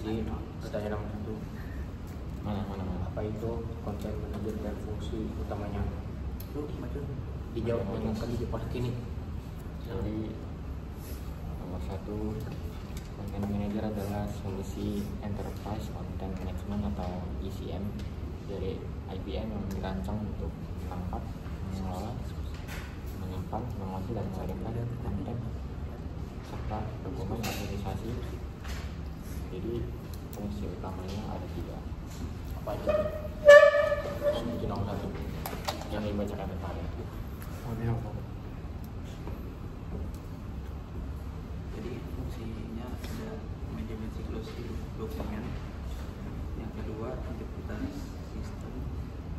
Jadi pertanyaan nomor 1, Mana? apa itu content manager dan fungsi utamanya? Dijawab dengan kan di part ini. Jadi nomor 1, content manager adalah solusi enterprise content management atau ECM dari IBM yang dirancang untuk menangkap, mengelola, menyimpan, mengolah dan mengirimkan konten serta dokumen organisasi. Jadi fungsi utamanya ada 3. Apa aja? Itu nomor 1 yang dibacakan kemarin. Jadi fungsinya ada manajemen siklus hidup dokumen, yang kedua integritas sistem,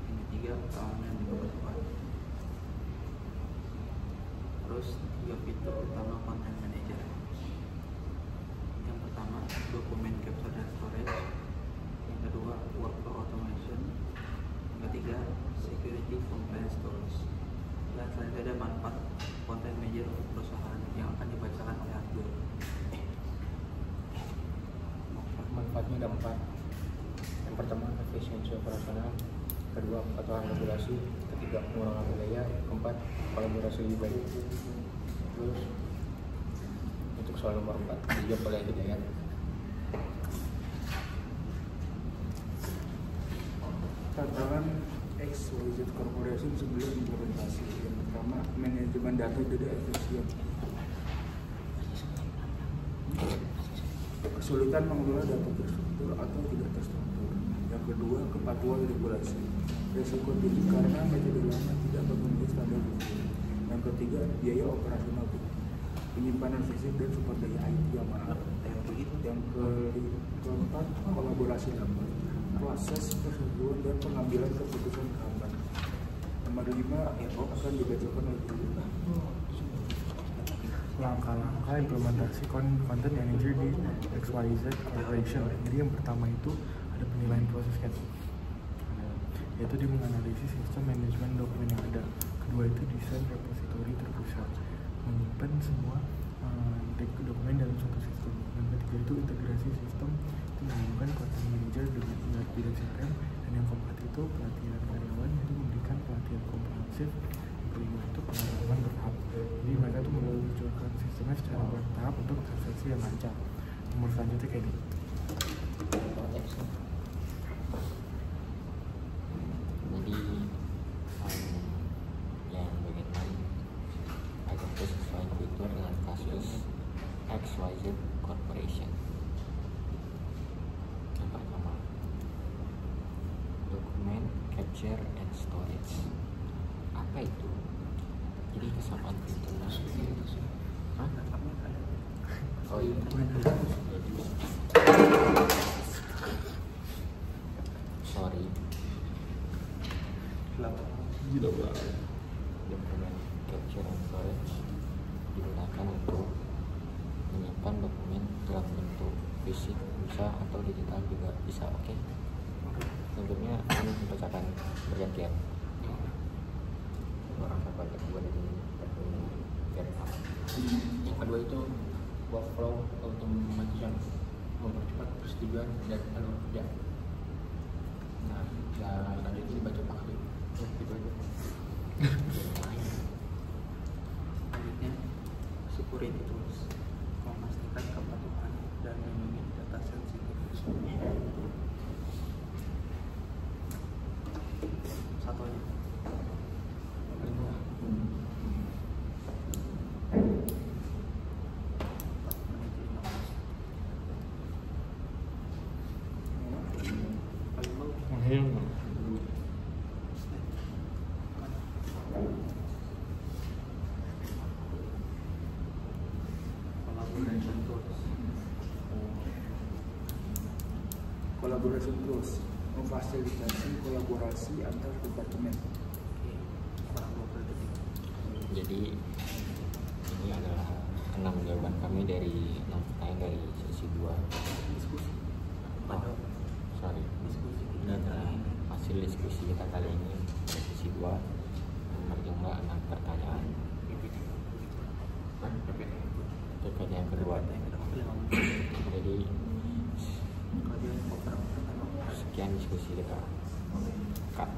yang ketiga keamanan di kebutuhan. Terus 3 fitur utama content manager. Yang pertama dokumen capture dan storage, yang kedua workflow automation, yang ketiga security compliance tools. Dan selanjutnya ada manfaat content manager untuk perusahaan yang akan dibacakan oleh Abdul. Manfaatnya ada 4. Yang pertama efisiensi operasional, kedua kepatuhan regulasi, ketiga pengurangan biaya, keempat kolaborasi lebih baik. Terus untuk soal nomor 4 dijawab oleh Hidayat. Tantangan XYZ Corporation sebelum implementasi. Yang pertama, manajemen data tidak efisien. Kesulitan mengelola data terstruktur atau tidak terstruktur. Yang kedua, kepatuhan regulasi. Resiko tinggi karena metode lama tidak memenuhi standar hukum. Yang ketiga, biaya operasional tinggi. Penyimpanan fisik dan sumber daya IT yang mahal. Yang keempat, kolaborasi lambat. Proses persetujuan dan pengambilan keputusan lambat. Nomor 5, akan dibacakan oleh guru. Langkah-langkah implementasi content manager di XYZ Corporation. Jadi yang pertama itu ada penilaian proses kan, yaitu dia menganalisis sistem manajemen dokumen yang ada. Kedua itu desain repository terpusat, menyimpan semua dokumen dalam satu sistem. Yang ketiga itu integrasi sistem, itu menghubungkan content manager dengan ERP dan CRM. Dan yang keempat itu pelatihan karyawan, itu memberikan pelatihan komprehensif. Yang kelima itu pengalaman bertahap. Jadi mereka tuh meluncurkan sistemnya secara bertahap untuk transaksi yang lancar. Nomor selanjutnya kayak ini. Jadi yang bagian agar sesuai fitur dengan kasus XYZ Corporation. Yang pertama, dokumen capture and storage. Apa itu? Jadi kesamaan fiturnya. Hah? Oh iya. Sorry. Dokumen capture and storage digunakan untuk menyimpan dokumen dalam bentuk fisik, bisa atau digital juga bisa. Oke. Tentunya kami membacakan bergantian. Orang dapat kedua dari Yang kedua itu workflow automation, mempercepat persetujuan dan alur kerja. Nah, yang selanjutnya dibaca Pak Habib. Gitu aja. Selanjutnya security tools, memastikan kepatuhan dan melindungi data sensitif. Satu aja. Collaboration tools, memfasilitasi kolaborasi antar departemen. Jadi ini adalah 6 jawaban kami dari 6 pertanyaan dari sesi 2. Sorry. Ini adalah hasil diskusi kita kali ini dari sesi 2 berjumlah 6 pertanyaan. PPT yang kedua. Jadi Sekian diskusi kita. Kak.